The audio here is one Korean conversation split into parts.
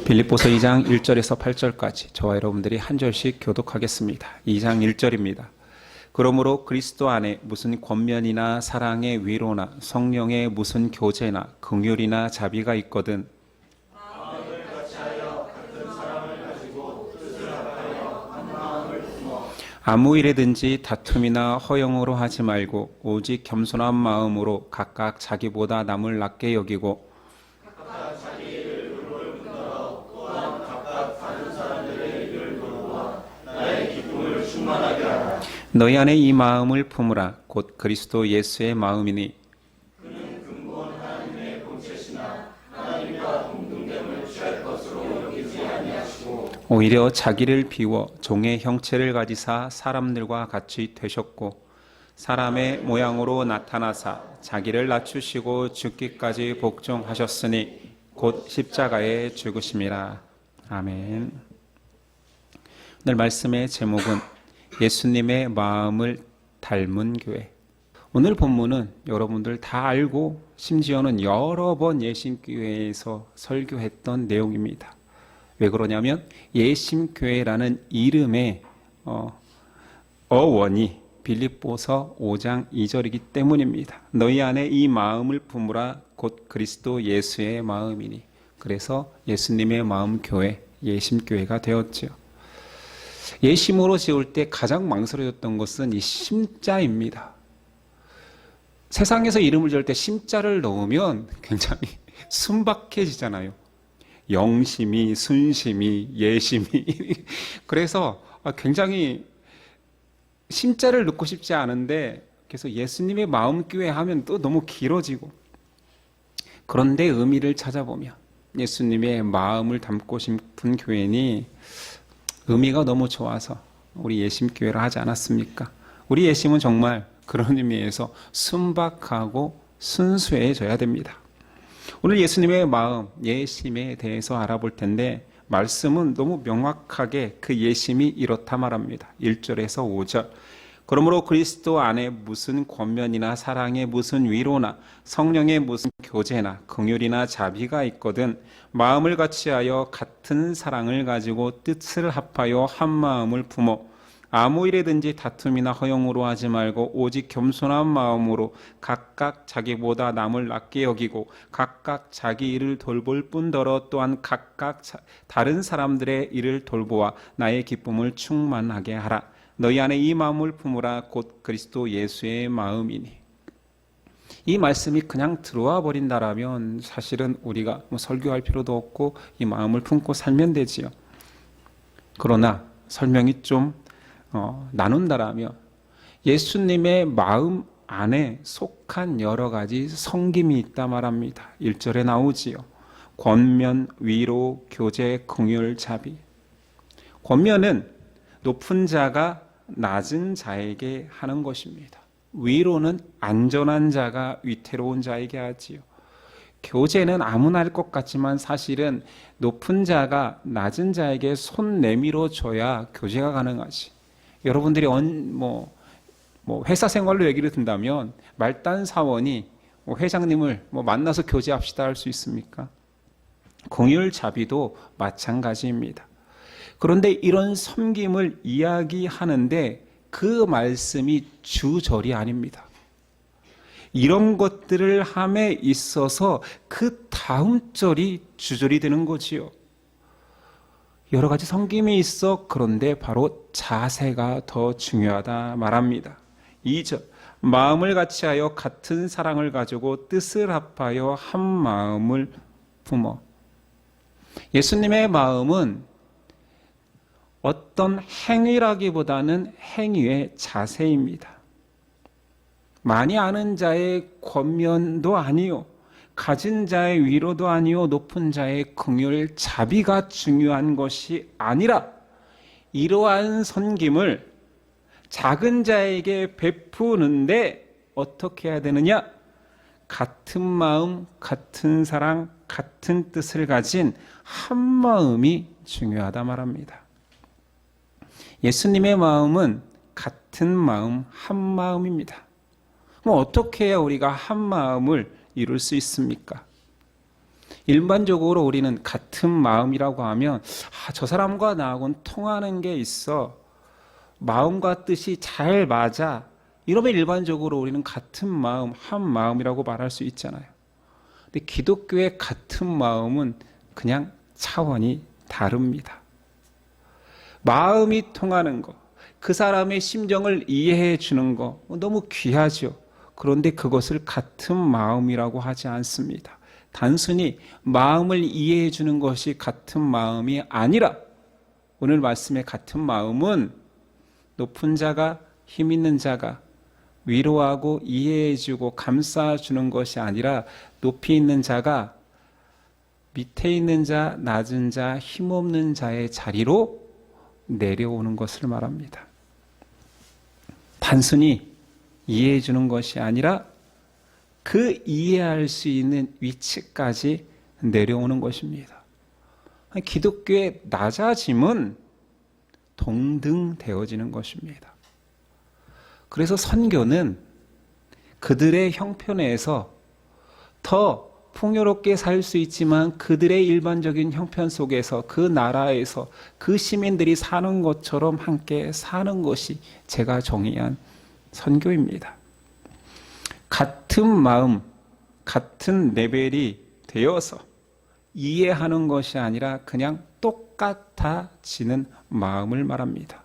빌립보서 2장 1절에서 8절까지 저와 여러분들이 한 절씩 교독하겠습니다. 2장 1절입니다. 그러므로 그리스도 안에 무슨 권면이나 사랑의 위로나 성령의 무슨 교제나 긍휼이나 자비가 있거든 아무 일에든지 다툼이나 허영으로 하지 말고 오직 겸손한 마음으로 각각 자기보다 남을 낮게 여기고 너희 안에 이 마음을 품으라. 곧 그리스도 예수의 마음이니 그는 근본 하나님의 본체시나 하나님과 동등됨을 취할 것으로 여기지 아니하시고 오히려 자기를 비워 종의 형체를 가지사 사람들과 같이 되셨고 사람의 모양으로 나타나사 자기를 낮추시고 죽기까지 복종하셨으니 곧 십자가에 죽으심이라. 아멘. 오늘 말씀의 제목은 예수님의 마음을 닮은 교회. 오늘 본문은 여러분들 다 알고 심지어는 여러 번 예심교회에서 설교했던 내용입니다. 왜 그러냐면 예심교회라는 이름의 어원이 빌립보서 5장 2절이기 때문입니다. 너희 안에 이 마음을 품으라. 곧 그리스도 예수의 마음이니. 그래서 예수님의 마음 교회, 예심교회가 되었죠. 예심으로 지을 때 가장 망설여졌던 것은 이 심자입니다. 세상에서 이름을 지을 때 심자를 넣으면 굉장히 순박해지잖아요. 영심이, 순심이, 예심이. 그래서 굉장히 심자를 넣고 싶지 않은데 그래서 예수님의 마음교회 하면 또 너무 길어지고 그런데 의미를 찾아보면 예수님의 마음을 담고 싶은 교회니 의미가 너무 좋아서 우리 예심교회를 하지 않았습니까? 우리 예심은 정말 그런 의미에서 순박하고 순수해져야 됩니다. 오늘 예수님의 마음, 예심에 대해서 알아볼 텐데 말씀은 너무 명확하게 그 예심이 이렇다 말합니다. 1절에서 5절. 그러므로 그리스도 안에 무슨 권면이나 사랑의 무슨 위로나 성령의 무슨 교제나 긍휼이나 자비가 있거든 마음을 같이하여 같은 사랑을 가지고 뜻을 합하여 한 마음을 품어 아무 일에든지 다툼이나 허영으로 하지 말고 오직 겸손한 마음으로 각각 자기보다 남을 낮게 여기고 각각 자기 일을 돌볼 뿐더러 또한 각각 다른 사람들의 일을 돌보아 나의 기쁨을 충만하게 하라. 너희 안에 이 마음을 품으라. 곧 그리스도 예수의 마음이니. 이 말씀이 그냥 들어와 버린다라면 사실은 우리가 설교할 필요도 없고 이 마음을 품고 살면 되지요. 그러나 설명이 좀 나눈다라면 예수님의 마음 안에 속한 여러 가지 성김이 있다 말합니다. 1절에 나오지요. 권면, 위로, 교제, 긍휼, 자비. 권면은 높은 자가 낮은 자에게 하는 것입니다. 위로는 안전한 자가 위태로운 자에게 하지요. 교제는 아무나 할 것 같지만 사실은 높은 자가 낮은 자에게 손 내밀어 줘야 교제가 가능하지. 여러분들이 회사 생활로 얘기를 든다면 말단 사원이 회장님을 만나서 교제합시다 할 수 있습니까? 긍휼 자비도 마찬가지입니다. 그런데 이런 섬김을 이야기하는데 그 말씀이 주절이 아닙니다. 이런 것들을 함에 있어서 그 다음 절이 주절이 되는 거지요. 여러 가지 섬김이 있어 그런데 바로 자세가 더 중요하다 말합니다. 2절 마음을 같이하여 같은 사랑을 가지고 뜻을 합하여 한 마음을 품어. 예수님의 마음은 어떤 행위라기보다는 행위의 자세입니다. 많이 아는 자의 권면도 아니요, 가진 자의 위로도 아니요, 높은 자의 긍휼, 자비가 중요한 것이 아니라 이러한 섬김을 작은 자에게 베푸는데 어떻게 해야 되느냐? 같은 마음, 같은 사랑, 같은 뜻을 가진 한 마음이 중요하다 말합니다. 예수님의 마음은 같은 마음, 한 마음입니다. 그럼 어떻게 해야 우리가 한 마음을 이룰 수 있습니까? 일반적으로 우리는 같은 마음이라고 하면 저 사람과 나하고는 통하는 게 있어. 마음과 뜻이 잘 맞아. 이러면 일반적으로 우리는 같은 마음, 한 마음이라고 말할 수 있잖아요. 근데 기독교의 같은 마음은 그냥 차원이 다릅니다. 마음이 통하는 거, 그 사람의 심정을 이해해 주는 거 너무 귀하죠. 그런데 그것을 같은 마음이라고 하지 않습니다. 단순히 마음을 이해해 주는 것이 같은 마음이 아니라 오늘 말씀의 같은 마음은 높은 자가 힘 있는 자가 위로하고 이해해 주고 감싸 주는 것이 아니라 높이 있는 자가 밑에 있는 자, 낮은 자, 힘없는 자의 자리로 내려오는 것을 말합니다. 단순히 이해해 주는 것이 아니라 그 이해할 수 있는 위치까지 내려오는 것입니다. 기독교의 낮아짐은 동등되어지는 것입니다. 그래서 선교는 그들의 형편에서 더 풍요롭게 살 수 있지만 그들의 일반적인 형편 속에서 그 나라에서 그 시민들이 사는 것처럼 함께 사는 것이 제가 정의한 선교입니다. 같은 마음, 같은 레벨이 되어서 이해하는 것이 아니라 그냥 똑같아지는 마음을 말합니다.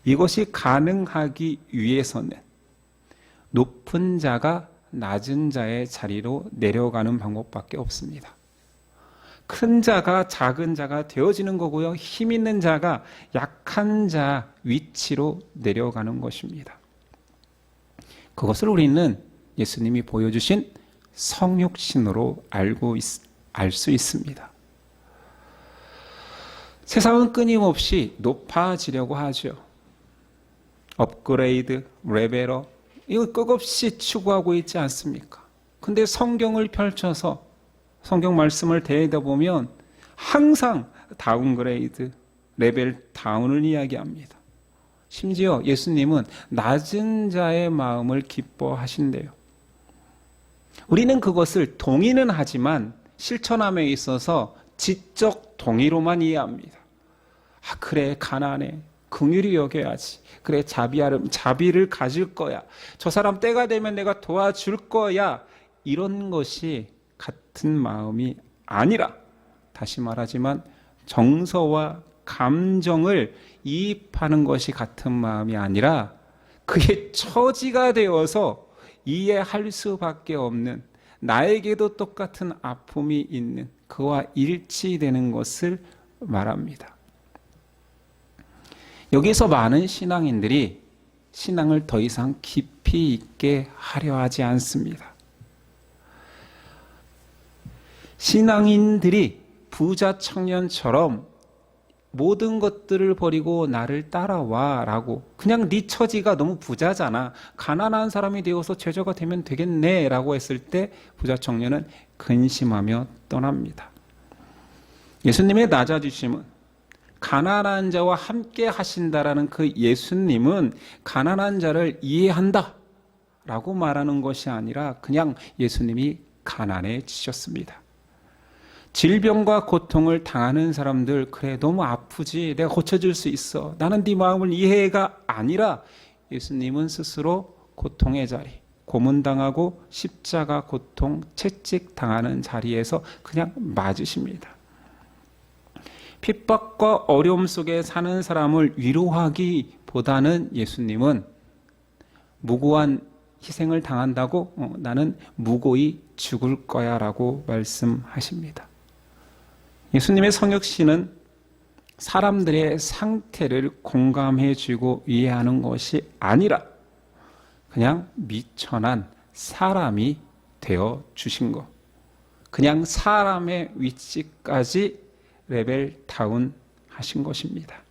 이것이 가능하기 위해서는 높은 자가 낮은 자의 자리로 내려가는 방법밖에 없습니다. 큰 자가 작은 자가 되어지는 거고요. 힘 있는 자가 약한 자 위치로 내려가는 것입니다. 그것을 우리는 예수님이 보여주신 성육신으로 알 수 있습니다. 세상은 끊임없이 높아지려고 하죠. 업그레이드, 레벨업, 이거 끝없이 추구하고 있지 않습니까? 근데 성경을 펼쳐서 성경 말씀을 대하다 보면 항상 다운그레이드, 레벨 다운을 이야기합니다. 심지어 예수님은 낮은 자의 마음을 기뻐하신대요. 우리는 그것을 동의는 하지만 실천함에 있어서 지적 동의로만 이해합니다. 그래, 가난해. 긍휼히 여겨야지. 그래, 자비를 가질 거야. 저 사람 때가 되면 내가 도와줄 거야. 이런 것이 같은 마음이 아니라, 다시 말하지만 정서와 감정을 이입하는 것이 같은 마음이 아니라 그의 처지가 되어서 이해할 수밖에 없는, 나에게도 똑같은 아픔이 있는 그와 일치되는 것을 말합니다. 여기서 많은 신앙인들이 신앙을 더 이상 깊이 있게 하려 하지 않습니다. 신앙인들이 부자 청년처럼 모든 것들을 버리고 나를 따라와 라고, 그냥 네 처지가 너무 부자잖아, 가난한 사람이 되어서 제자가 되면 되겠네 라고 했을 때 부자 청년은 근심하며 떠납니다. 예수님의 낮아지심은 가난한 자와 함께 하신다라는 그 예수님은 가난한 자를 이해한다 라고 말하는 것이 아니라 그냥 예수님이 가난해지셨습니다. 질병과 고통을 당하는 사람들, 그래 너무 아프지, 내가 고쳐줄 수 있어, 나는 네 마음을 이해가 아니라 예수님은 스스로 고통의 자리, 고문당하고 십자가 고통, 채찍당하는 자리에서 그냥 맞으십니다. 핍박과 어려움 속에 사는 사람을 위로하기보다는 예수님은 무고한 희생을 당한다고 나는 무고히 죽을 거야 라고 말씀하십니다. 예수님의 성육신은 사람들의 상태를 공감해주고 이해하는 것이 아니라 그냥 미천한 사람이 되어 주신 것, 그냥 사람의 위치까지 레벨 다운 하신 것입니다.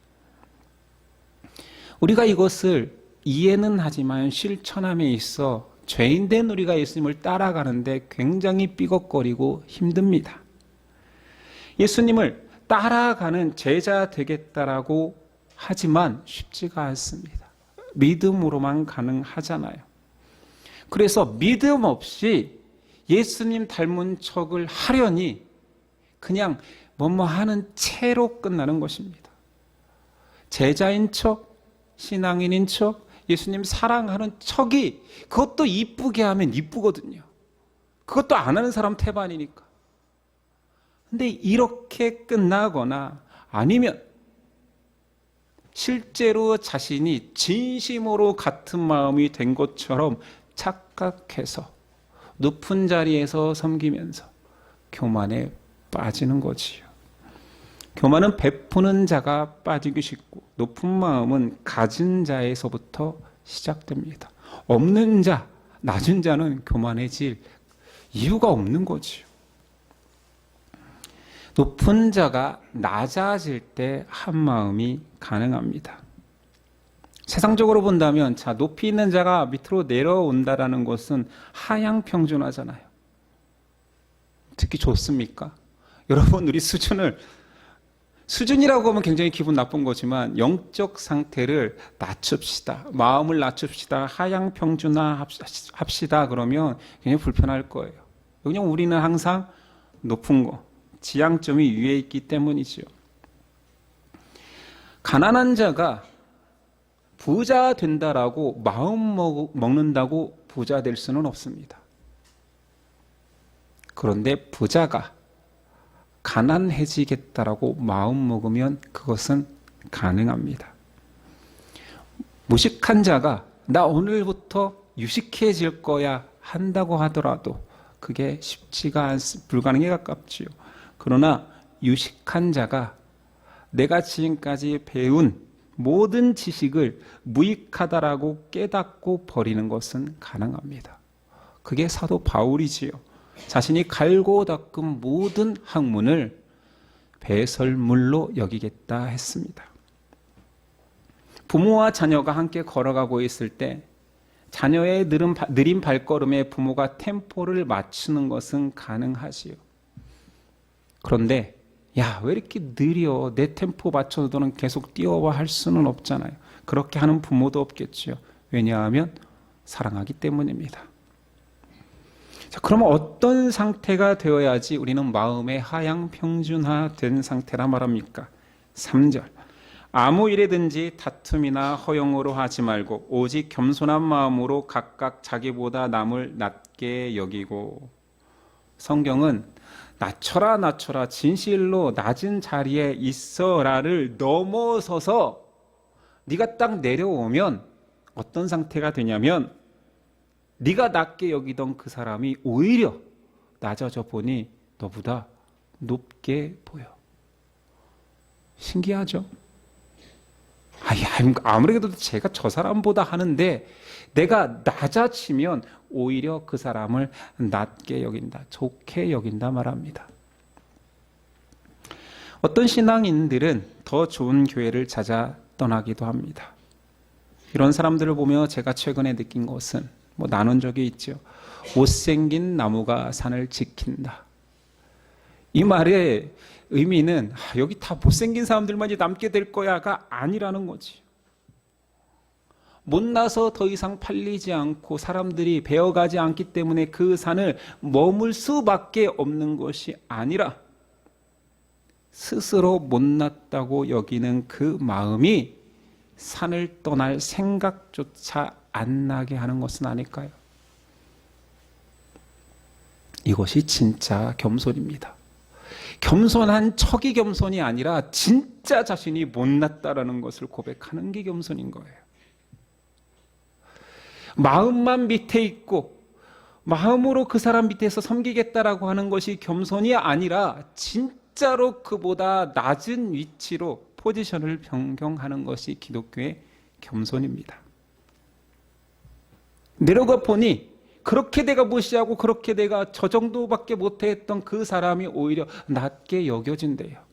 우리가 이것을 이해는 하지만 실천함에 있어 죄인된 우리가 예수님을 따라가는데 굉장히 삐걱거리고 힘듭니다. 예수님을 따라가는 제자 되겠다라고 하지만 쉽지가 않습니다. 믿음으로만 가능하잖아요. 그래서 믿음 없이 예수님 닮은 척을 하려니 그냥 뭐뭐 하는 채로 끝나는 것입니다. 제자인 척, 신앙인인 척, 예수님 사랑하는 척이 그것도 이쁘게 하면 이쁘거든요. 그것도 안 하는 사람 태반이니까. 근데 이렇게 끝나거나 아니면 실제로 자신이 진심으로 같은 마음이 된 것처럼 착각해서 높은 자리에서 섬기면서 교만에 빠지는 거지요. 교만은 베푸는 자가 빠지기 쉽고 높은 마음은 가진 자에서부터 시작됩니다. 없는 자, 낮은 자는 교만해질 이유가 없는 거지요. 높은 자가 낮아질 때 한 마음이 가능합니다. 세상적으로 본다면 자, 높이 있는 자가 밑으로 내려온다라는 것은 하향평준화잖아요. 듣기 좋습니까? 여러분, 우리 수준이라고 하면 굉장히 기분 나쁜 거지만 영적 상태를 낮춥시다. 마음을 낮춥시다. 하향평준화 합시다. 그러면 굉장히 불편할 거예요. 그냥 우리는 항상 높은 거, 지향점이 위에 있기 때문이죠. 가난한 자가 부자 된다라고 마음 먹는다고 부자 될 수는 없습니다. 그런데 부자가 가난해지겠다라고 마음 먹으면 그것은 가능합니다. 무식한 자가 나 오늘부터 유식해질 거야 한다고 하더라도 그게 쉽지가 불가능에 가깝지요. 그러나 유식한 자가 내가 지금까지 배운 모든 지식을 무익하다라고 깨닫고 버리는 것은 가능합니다. 그게 사도 바울이지요. 자신이 갈고 닦은 모든 학문을 배설물로 여기겠다 했습니다. 부모와 자녀가 함께 걸어가고 있을 때 자녀의 느린 발걸음에 부모가 템포를 맞추는 것은 가능하지요. 그런데 야, 왜 이렇게 느려? 내 템포 맞춰서 너는 계속 뛰어와 할 수는 없잖아요. 그렇게 하는 부모도 없겠죠. 왜냐하면 사랑하기 때문입니다. 자, 그러면 어떤 상태가 되어야지 우리는 마음의 하향 평준화된 상태라 말합니까? 3절. 아무 일에든지 다툼이나 허용으로 하지 말고 오직 겸손한 마음으로 각각 자기보다 남을 낮게 여기고. 성경은 낮춰라 낮춰라 진실로 낮은 자리에 있어라를 넘어서서 네가 딱 내려오면 어떤 상태가 되냐면 네가 낮게 여기던 그 사람이 오히려 낮아져 보니 너보다 높게 보여. 신기하죠? 아무래도 제가 저 사람보다 하는데 내가 낮아지면 오히려 그 사람을 낮게 여긴다, 좋게 여긴다 말합니다. 어떤 신앙인들은 더 좋은 교회를 찾아 떠나기도 합니다. 이런 사람들을 보며 제가 최근에 느낀 것은 나눈 적이 있죠. 못생긴 나무가 산을 지킨다. 이 말의 의미는 여기 다 못생긴 사람들만 남게 될 거야가 아니라는 거지. 못나서 더 이상 팔리지 않고 사람들이 배어가지 않기 때문에 그 산을 머물 수밖에 없는 것이 아니라 스스로 못났다고 여기는 그 마음이 산을 떠날 생각조차 안 나게 하는 것은 아닐까요? 이것이 진짜 겸손입니다. 겸손한 척이 겸손이 아니라 진짜 자신이 못났다라는 것을 고백하는 게 겸손인 거예요. 마음만 밑에 있고 마음으로 그 사람 밑에서 섬기겠다라고 하는 것이 겸손이 아니라 진짜로 그보다 낮은 위치로 포지션을 변경하는 것이 기독교의 겸손입니다. 내려가 보니 그렇게 내가 무시하고 그렇게 내가 저 정도밖에 못했던 그 사람이 오히려 낮게 여겨진대요.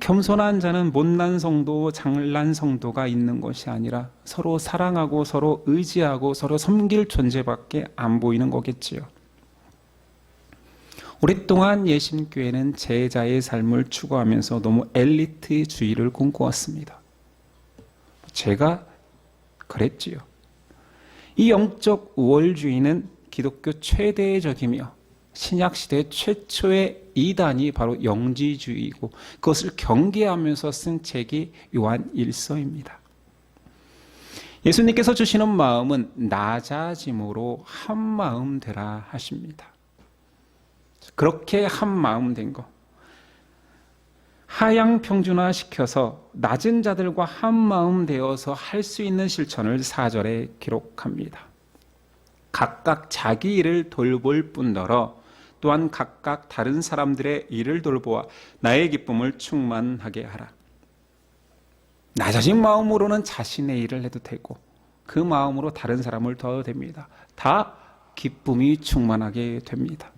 겸손한 자는 못난 성도, 잘난 성도가 있는 것이 아니라 서로 사랑하고 서로 의지하고 서로 섬길 존재밖에 안 보이는 거겠지요. 오랫동안 예신교회는 제자의 삶을 추구하면서 너무 엘리트주의를 꿈꿔왔습니다. 제가 그랬지요. 이 영적 우월주의는 기독교 최대의 적이며 신약시대 최초의 이단이 바로 영지주의이고 그것을 경계하면서 쓴 책이 요한 1서입니다. 예수님께서 주시는 마음은 낮아짐으로 한마음 되라 하십니다. 그렇게 한마음 된 거, 하향 평준화 시켜서 낮은 자들과 한마음 되어서 할 수 있는 실천을 4절에 기록합니다. 각각 자기 일을 돌볼 뿐더러 또한 각각 다른 사람들의 일을 돌보아 나의 기쁨을 충만하게 하라. 낮아진 마음으로는 자신의 일을 해도 되고 그 마음으로 다른 사람을 도와도 됩니다. 다 기쁨이 충만하게 됩니다.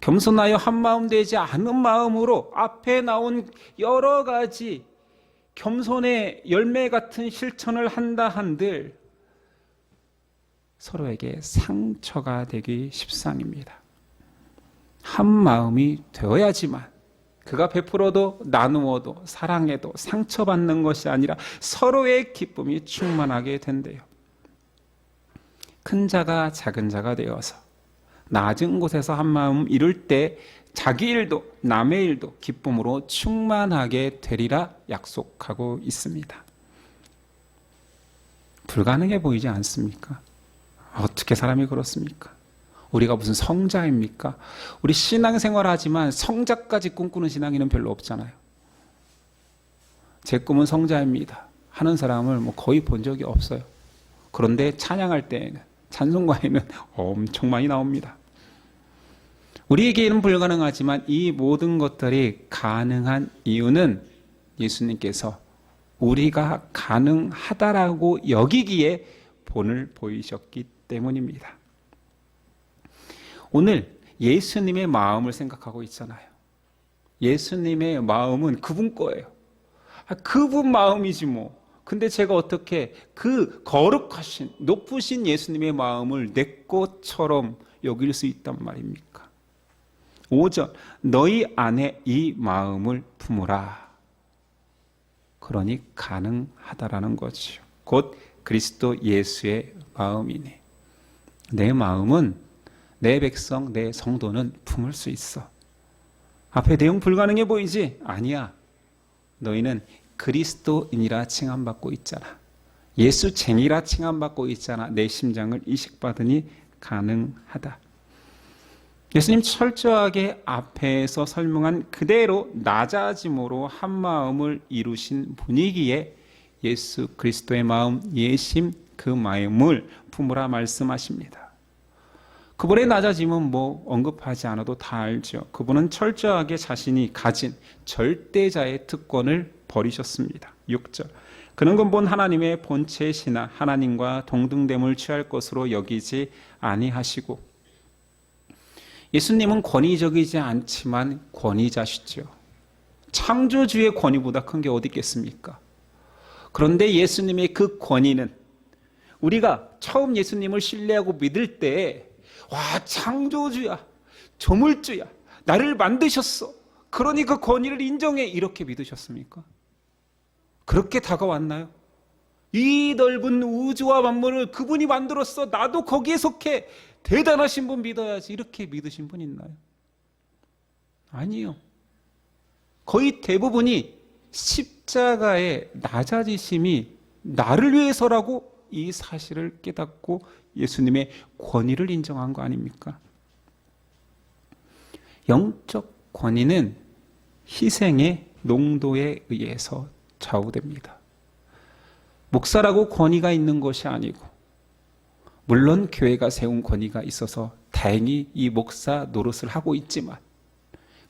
겸손하여 한마음 되지 않은 마음으로 앞에 나온 여러 가지 겸손의 열매 같은 실천을 한다 한들 서로에게 상처가 되기 십상입니다. 한 마음이 되어야지만 그가 베풀어도 나누어도 사랑해도 상처받는 것이 아니라 서로의 기쁨이 충만하게 된대요. 큰 자가 작은 자가 되어서 낮은 곳에서 한 마음 이룰 때 자기 일도 남의 일도 기쁨으로 충만하게 되리라 약속하고 있습니다. 불가능해 보이지 않습니까? 어떻게 사람이 그렇습니까? 우리가 무슨 성자입니까? 우리 신앙생활 하지만 성자까지 꿈꾸는 신앙인은 별로 없잖아요. 제 꿈은 성자입니다 하는 사람을 거의 본 적이 없어요. 그런데 찬양할 때에는, 찬송가에는 엄청 많이 나옵니다. 우리에게는 불가능하지만 이 모든 것들이 가능한 이유는 예수님께서 우리가 가능하다라고 여기기에 본을 보이셨기 때문입니다. 오늘 예수님의 마음을 생각하고 있잖아요. 예수님의 마음은 그분 거예요. 그분 마음이지 뭐. 근데 제가 어떻게 그 거룩하신 높으신 예수님의 마음을 내 것처럼 여길 수 있단 말입니까? 5절 너희 안에 이 마음을 품으라. 그러니 가능하다라는 거죠. 곧 그리스도 예수의 마음이니 내 마음은 내 백성, 내 성도는 품을 수 있어. 앞에 내용 불가능해 보이지? 아니야. 너희는 그리스도인이라 칭함받고 있잖아. 예수쟁이라 칭함받고 있잖아. 내 심장을 이식받으니 가능하다. 예수님 철저하게 앞에서 설명한 그대로 낮아짐으로 한 마음을 이루신 분위기에 예수 그리스도의 마음, 예심 그 마음을 품으라 말씀하십니다. 그분의 낮아짐은 언급하지 않아도 다 알죠. 그분은 철저하게 자신이 가진 절대자의 특권을 버리셨습니다. 6절 그는 근본 하나님의 본체시나 하나님과 동등됨을 취할 것으로 여기지 아니하시고 예수님은 권위적이지 않지만 권위자시죠. 창조주의 권위보다 큰 게 어디 있겠습니까? 그런데 예수님의 그 권위는 우리가 처음 예수님을 신뢰하고 믿을 때 와, 창조주야, 조물주야, 나를 만드셨어. 그러니 그 권위를 인정해. 이렇게 믿으셨습니까? 그렇게 다가왔나요? 이 넓은 우주와 만물을 그분이 만들었어. 나도 거기에 속해. 대단하신 분 믿어야지. 이렇게 믿으신 분 있나요? 아니요. 거의 대부분이 십자가의 낮아지심이 나를 위해서라고 이 사실을 깨닫고 예수님의 권위를 인정한 거 아닙니까? 영적 권위는 희생의 농도에 의해서 좌우됩니다. 목사라고 권위가 있는 것이 아니고 물론 교회가 세운 권위가 있어서 다행히 이 목사 노릇을 하고 있지만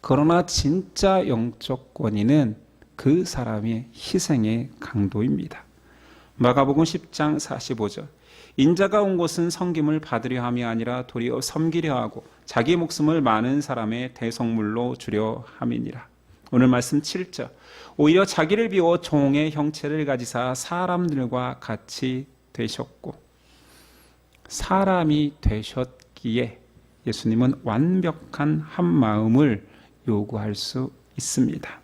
그러나 진짜 영적 권위는 그 사람의 희생의 강도입니다. 마가복음 10장 45절 인자가 온 것은 섬김을 받으려 함이 아니라 도리어 섬기려 하고 자기 목숨을 많은 사람의 대성물로 주려 함이니라. 오늘 말씀 7절 오히려 자기를 비워 종의 형체를 가지사 사람들과 같이 되셨고 사람이 되셨기에 예수님은 완벽한 한 마음을 요구할 수 있습니다.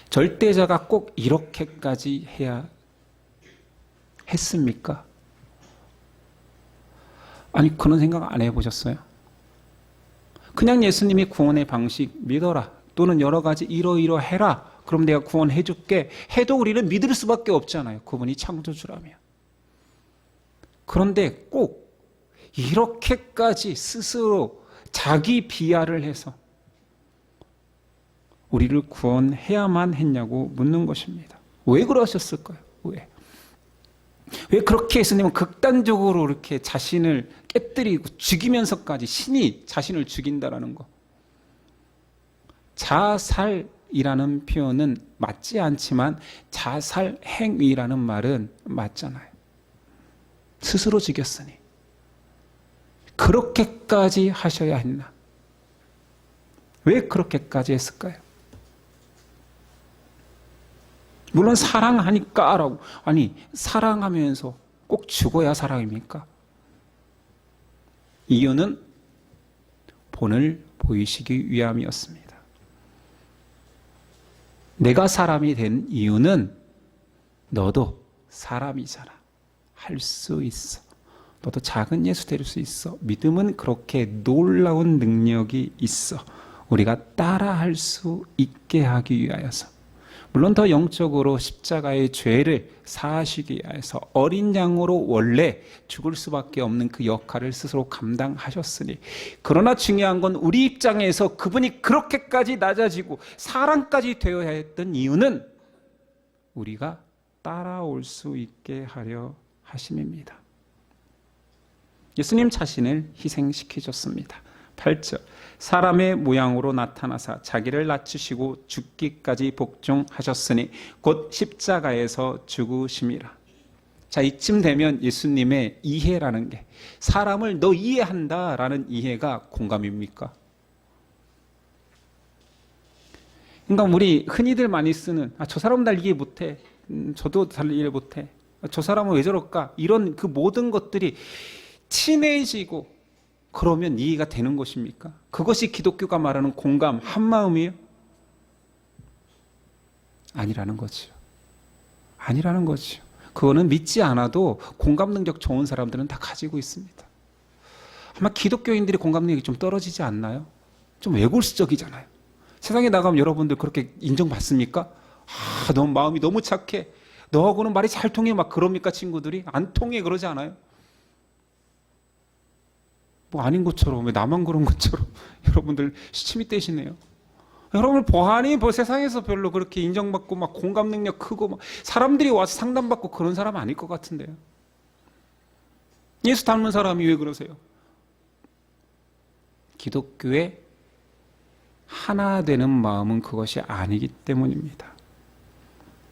절대자가 꼭 이렇게까지 해야 했습니까? 아니 그런 생각 안 해보셨어요? 그냥 예수님이 구원의 방식 믿어라, 또는 여러 가지 이러이러해라, 그럼 내가 구원해 줄게 해도 우리는 믿을 수밖에 없잖아요. 그분이 창조주라면. 그런데 꼭 이렇게까지 스스로 자기 비하를 해서 우리를 구원해야만 했냐고 묻는 것입니다. 왜 그러셨을까요? 왜 그렇게 예수님은 극단적으로 이렇게 자신을 깨뜨리고 죽이면서까지 신이 자신을 죽인다라는 거. 자살이라는 표현은 맞지 않지만 자살 행위라는 말은 맞잖아요. 스스로 죽였으니 그렇게까지 하셔야 했나? 왜 그렇게까지 했을까요? 물론 사랑하니까라고, 아니 사랑하면서 꼭 죽어야 사랑입니까? 이유는 본을 보이시기 위함이었습니다. 내가 사람이 된 이유는 너도 사람이잖아. 할 수 있어. 너도 작은 예수 될 수 있어. 믿음은 그렇게 놀라운 능력이 있어. 우리가 따라할 수 있게 하기 위하여서. 물론 더 영적으로 십자가의 죄를 사하시기 위해서 어린 양으로 원래 죽을 수밖에 없는 그 역할을 스스로 감당하셨으니, 그러나 중요한 건 우리 입장에서 그분이 그렇게까지 낮아지고 사람까지 되어야 했던 이유는 우리가 따라올 수 있게 하려 하심입니다. 예수님 자신을 희생시키셨습니다. 8절, 사람의 모양으로 나타나사 자기를 낮추시고 죽기까지 복종하셨으니 곧 십자가에서 죽으심이라. 자, 이쯤 되면 예수님의 이해라는 게, 사람을 너 이해한다라는 이해가 공감입니까? 그러니까 우리 흔히들 많이 쓰는, 저 사람은 날 이해 못해, 저도 잘 이해 못해, 저 사람은 왜 저럴까, 이런 그 모든 것들이 친해지고 그러면 이해가 되는 것입니까? 그것이 기독교가 말하는 공감, 한마음이에요? 아니라는 거죠. 아니라는 거죠. 그거는 믿지 않아도 공감 능력 좋은 사람들은 다 가지고 있습니다. 아마 기독교인들이 공감 능력이 좀 떨어지지 않나요? 좀 외골수적이잖아요. 세상에 나가면 여러분들 그렇게 인정받습니까? 너무 마음이 너무 착해, 너하고는 말이 잘 통해, 막 그럽니까? 친구들이 안 통해, 그러지 않아요? 뭐 아닌 것처럼, 왜 나만 그런 것처럼 여러분들 시침이 떼시네요. 여러분 보아하니 뭐 세상에서 별로 그렇게 인정받고 막 공감 능력 크고 막 사람들이 와서 상담받고 그런 사람 아닐 것 같은데요. 예수 닮은 사람이 왜 그러세요? 기독교의 하나 되는 마음은 그것이 아니기 때문입니다.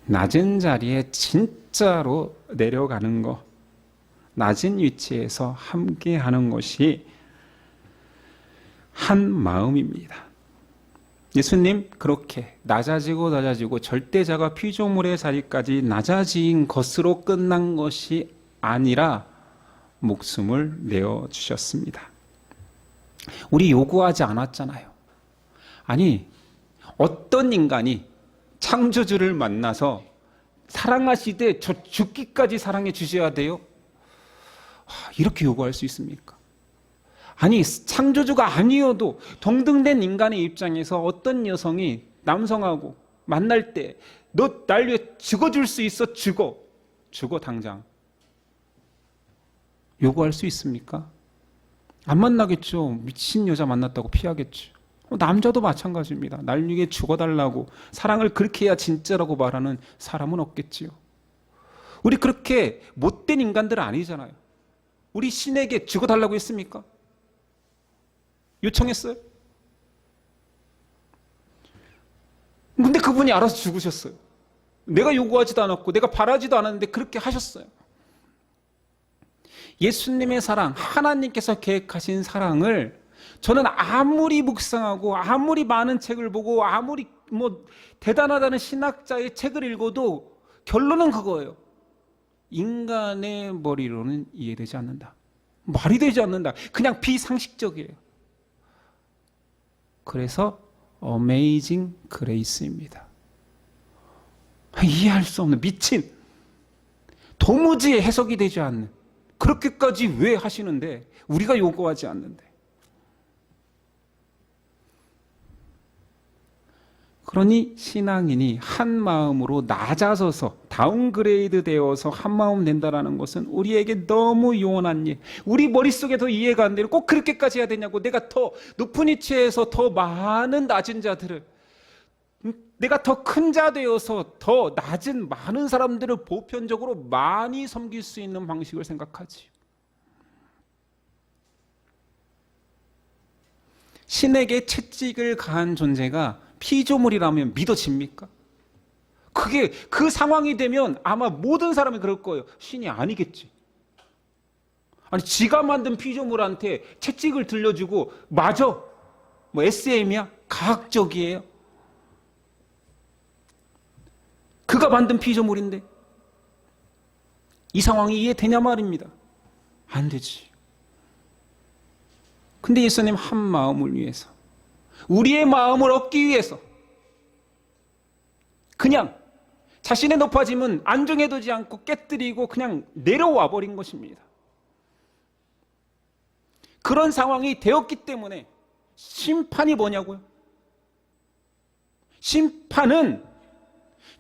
낮은 자리에 진짜로 내려가는 것, 낮은 위치에서 함께 하는 것이 한 마음입니다. 예수님 그렇게 낮아지고 절대자가 피조물의 자리까지 낮아진 것으로 끝난 것이 아니라 목숨을 내어주셨습니다. 우리 요구하지 않았잖아요. 아니, 어떤 인간이 창조주를 만나서 사랑하시되 저 죽기까지 사랑해 주셔야 돼요? 이렇게 요구할 수 있습니까? 아니, 창조주가 아니어도 동등된 인간의 입장에서 어떤 여성이 남성하고 만날 때 너 날 위해 죽어줄 수 있어? 죽어 당장. 요구할 수 있습니까? 안 만나겠죠. 미친 여자 만났다고 피하겠죠. 남자도 마찬가지입니다. 날 위해 죽어달라고, 사랑을 그렇게 해야 진짜라고 말하는 사람은 없겠지요. 우리 그렇게 못된 인간들은 아니잖아요. 우리 신에게 죽어달라고 했습니까? 요청했어요? 근데 그분이 알아서 죽으셨어요. 내가 요구하지도 않았고 내가 바라지도 않았는데 그렇게 하셨어요. 예수님의 사랑, 하나님께서 계획하신 사랑을 저는 아무리 묵상하고 아무리 많은 책을 보고 아무리 대단하다는 신학자의 책을 읽어도 결론은 그거예요. 인간의 머리로는 이해되지 않는다. 말이 되지 않는다. 그냥 비상식적이에요. 그래서 어메이징 그레이스입니다. 이해할 수 없는, 미친, 도무지 해석이 되지 않는, 그렇게까지 왜 하시는데 우리가 요구하지 않는데. 그러니 신앙인이 한 마음으로 낮아져서 다운그레이드 되어서 한 마음 된다라는 것은 우리에게 너무 요원한 일. 우리 머릿속에 더 이해가 안 되는, 꼭 그렇게까지 해야 되냐고. 내가 더 높은 위치에서 더 많은 낮은 자들을, 내가 더 큰 자 되어서 더 낮은 많은 사람들을 보편적으로 많이 섬길 수 있는 방식을 생각하지. 신에게 채찍을 가한 존재가 피조물이라면 믿어집니까? 그게 그 상황이 되면 아마 모든 사람이 그럴 거예요. 신이 아니겠지. 아니, 지가 만든 피조물한테 채찍을 들려주고 맞아? 뭐 SM이야? 과학적이에요? 그가 만든 피조물인데 이 상황이 이해되냐 말입니다. 안 되지. 근데 예수님 한 마음을 위해서, 우리의 마음을 얻기 위해서 그냥 자신의 높아짐은 안중해두지 않고 깨뜨리고 그냥 내려와 버린 것입니다. 그런 상황이 되었기 때문에 심판이 뭐냐고요? 심판은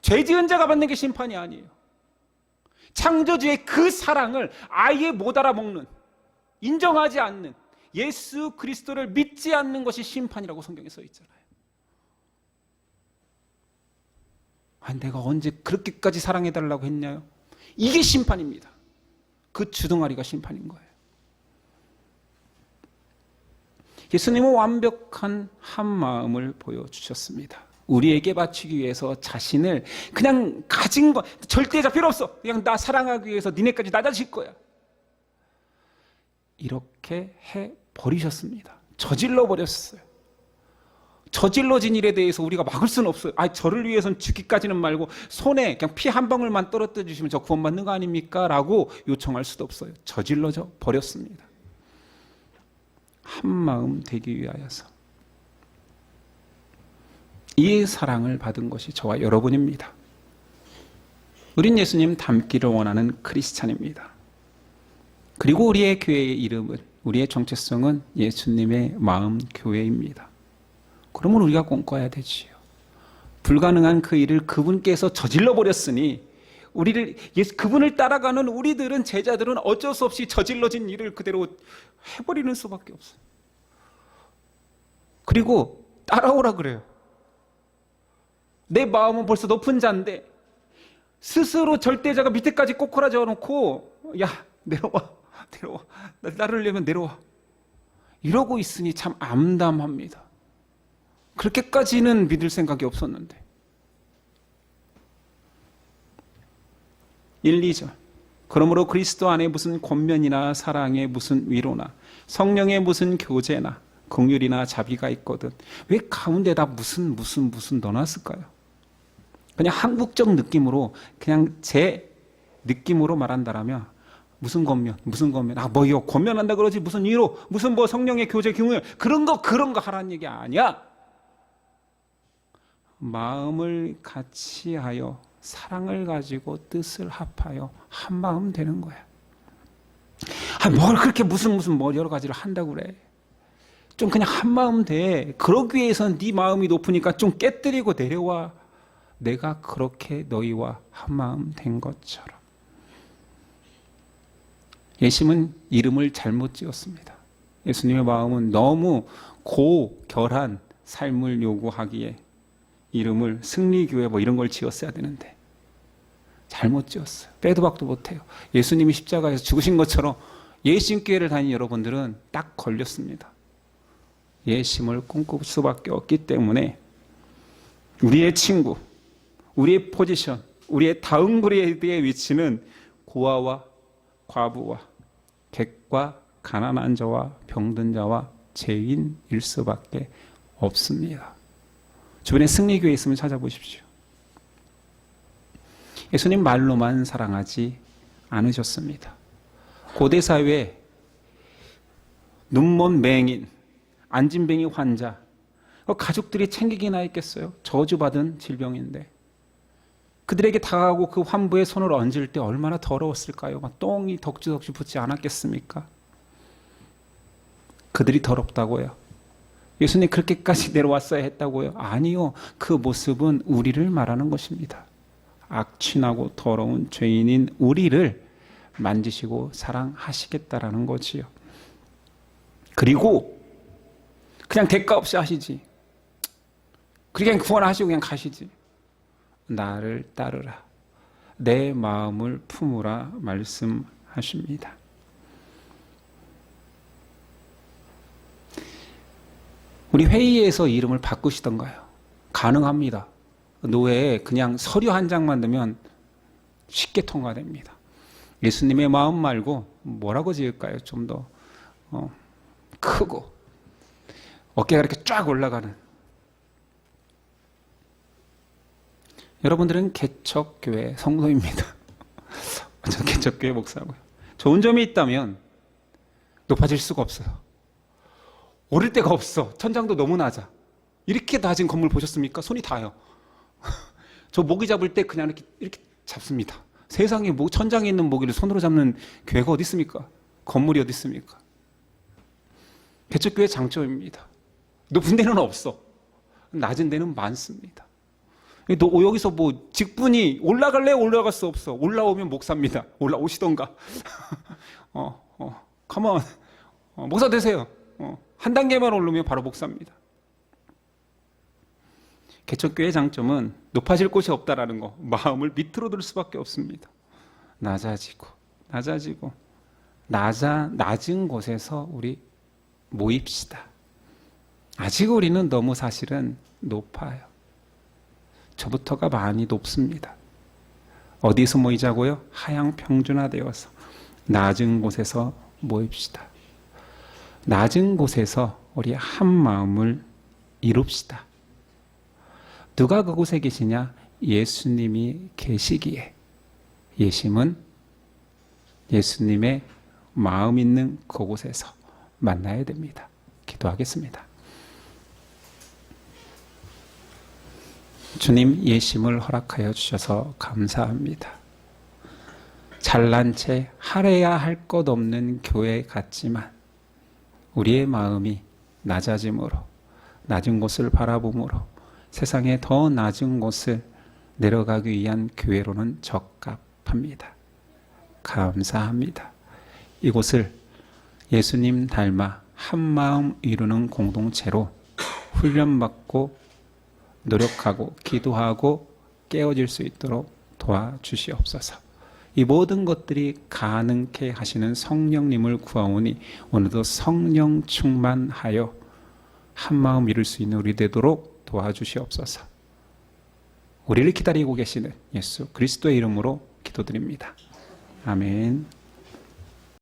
죄 지은 자가 받는 게 심판이 아니에요. 창조주의 그 사랑을 아예 못 알아먹는, 인정하지 않는, 예수 그리스도를 믿지 않는 것이 심판이라고 성경에 써 있잖아요. 내가 언제 그렇게까지 사랑해달라고 했냐요? 이게 심판입니다. 그 주둥아리가 심판인 거예요. 예수님은 완벽한 한 마음을 보여주셨습니다. 우리에게 바치기 위해서 자신을 그냥 가진 거 절대자 필요 없어. 그냥 나 사랑하기 위해서 니네까지 낮아질 거야. 이렇게 해버리셨습니다. 저질러 버렸어요. 저질러진 일에 대해서 우리가 막을 수는 없어요. 저를 위해서는 죽기까지는 말고 손에 그냥 피 한 방울만 떨어뜨려 주시면 저 구원받는 거 아닙니까? 라고 요청할 수도 없어요. 저질러져 버렸습니다. 한 마음 되기 위하여서. 이 사랑을 받은 것이 저와 여러분입니다. 우린 예수님 닮기를 원하는 크리스찬입니다. 그리고 우리의 교회의 이름은, 우리의 정체성은 예수님의 마음 교회입니다. 그러면 우리가 꿈꿔야 되지요. 불가능한 그 일을 그분께서 저질러 버렸으니 그분을 따라가는 우리들은, 제자들은 어쩔 수 없이 저질러진 일을 그대로 해버리는 수밖에 없어요. 그리고 따라오라 그래요. 내 마음은 벌써 높은 자인데 스스로 절대자가 밑에까지 꼬꾸라져 놓고, 야 내려와 나를 내면 내려와, 이러고 있으니 참 암담합니다. 그렇게까지는 믿을 생각이 없었는데. 1, 2절. 그러므로 그리스도 안에 무슨 권면이나 사랑에 무슨 위로나 성령의 무슨 교제나 긍휼이나 자비가 있거든 왜 가운데다 무슨 넣어놨을까요? 그냥 한국적 느낌으로, 그냥 제 느낌으로 말한다라면 무슨 권면, 뭐요? 권면한다 그러지, 무슨 위로, 무슨 뭐 성령의 교제, 긍휼, 그런 거 하라는 얘기 아니야. 마음을 같이하여 사랑을 가지고 뜻을 합하여 한 마음 되는 거야. 뭘 그렇게 무슨 여러 가지를 한다고 그래. 좀 그냥 한 마음 돼. 그러기 위해서는 네 마음이 높으니까 좀 깨뜨리고 내려와. 내가 그렇게 너희와 한 마음 된 것처럼. 예수님은 이름을 잘못 지었습니다. 예수님의 마음은 너무 고결한 삶을 요구하기에 이름을 승리교회 뭐 이런 걸 지었어야 되는데 잘못 지었어요. 빼도 박도 못해요. 예수님이 십자가에서 죽으신 것처럼 예심교회를 다니는 여러분들은 딱 걸렸습니다. 예심을 꿈꿀 수밖에 없기 때문에 우리의 친구, 우리의 포지션, 우리의 다운그레이드의 위치는 고아와 과부와 객과 가난한 자와 병든 자와 죄인일 수밖에 없습니다. 주변에 승리교회 있으면 찾아보십시오. 예수님 말로만 사랑하지 않으셨습니다. 고대사회에 눈먼 맹인, 안진뱅이 환자, 가족들이 챙기기나 했겠어요? 저주받은 질병인데 그들에게 다가가고 그 환부의 손을 얹을 때 얼마나 더러웠을까요? 막 똥이 덕지덕지 붙지 않았겠습니까? 그들이 더럽다고요? 예수님 그렇게까지 내려왔어야 했다고요? 아니요. 그 모습은 우리를 말하는 것입니다. 악취나고 더러운 죄인인 우리를 만지시고 사랑하시겠다라는 거지요. 그리고 그냥 대가 없이 하시지. 그냥 구원하시고 그냥 가시지. 나를 따르라. 내 마음을 품으라 말씀하십니다. 우리 회의에서 이름을 바꾸시던가요? 가능합니다. 노회에 그냥 서류 한 장만 넣으면 쉽게 통과됩니다. 예수님의 마음 말고 뭐라고 지을까요? 좀 더 크고 어깨가 이렇게 쫙 올라가는. 여러분들은 개척교회 성도입니다. 저 개척교회 목사고요. 좋은 점이 있다면 높아질 수가 없어요. 오를 데가 없어. 천장도 너무 낮아. 이렇게 낮은 건물 보셨습니까? 손이 닿아요. 저 모기 잡을 때 그냥 이렇게 잡습니다. 세상에 천장에 있는 모기를 손으로 잡는 교회가 어디 있습니까? 건물이 어디 있습니까? 개척교회 장점입니다. 높은 데는 없어. 낮은 데는 많습니다. 여기서 직분이 올라갈래? 올라갈 수 없어. 올라오면 목사입니다. 올라오시던가. 컴온. 목사 되세요. 한 단계만 오르면 바로 목사입니다. 개척교회의 장점은 높아질 곳이 없다라는 거. 마음을 밑으로 들 수밖에 없습니다. 낮아지고 낮은 곳에서 우리 모입시다. 아직 우리는 너무 사실은 높아요. 저부터가 많이 높습니다. 어디서 모이자고요? 하향 평준화되어서 낮은 곳에서 모입시다. 낮은 곳에서 우리 한 마음을 이룹시다. 누가 그곳에 계시냐? 예수님이 계시기에. 예심은 예수님의 마음 있는 그곳에서 만나야 됩니다. 기도하겠습니다. 주님, 예심을 허락하여 주셔서 감사합니다. 잘난 채 하려야 할 것 없는 교회 같지만 우리의 마음이 낮아짐으로, 낮은 곳을 바라봄으로 세상에 더 낮은 곳을 내려가기 위한 교회로는 적합합니다. 감사합니다. 이곳을 예수님 닮아 한 마음 이루는 공동체로 훈련받고 노력하고 기도하고 깨어질 수 있도록 도와주시옵소서. 이 모든 것들이 가능케 하시는 성령님을 구하오니 오늘도 성령 충만하여 한 마음 이룰 수 있는 우리 되도록 도와주시옵소서. 우리를 기다리고 계시는 예수 그리스도의 이름으로 기도드립니다. 아멘.